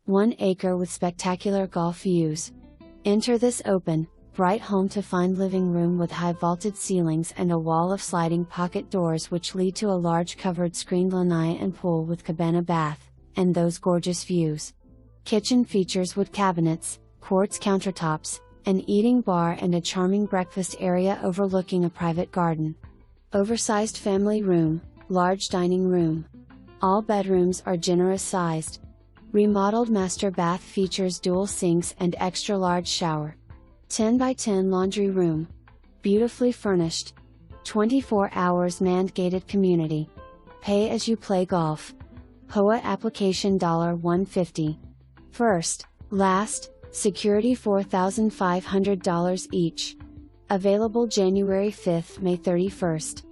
1 acre with spectacular golf views. Enter this open, bright home to find living room with high vaulted ceilings and a wall of sliding pocket doors which lead to a large covered screened lanai and pool with cabana bath, and those gorgeous views. Kitchen features wood cabinets, quartz countertops, an eating bar and a charming breakfast area overlooking a private garden. Oversized family room, large dining room. All bedrooms are generous sized. Remodeled master bath features dual sinks and extra large shower. 10 by 10 laundry room. Beautifully furnished. 24 hours manned gated community. Pay as you play golf. POA application $150. First, last, security $4,500 each. Available January 5th, May 31st.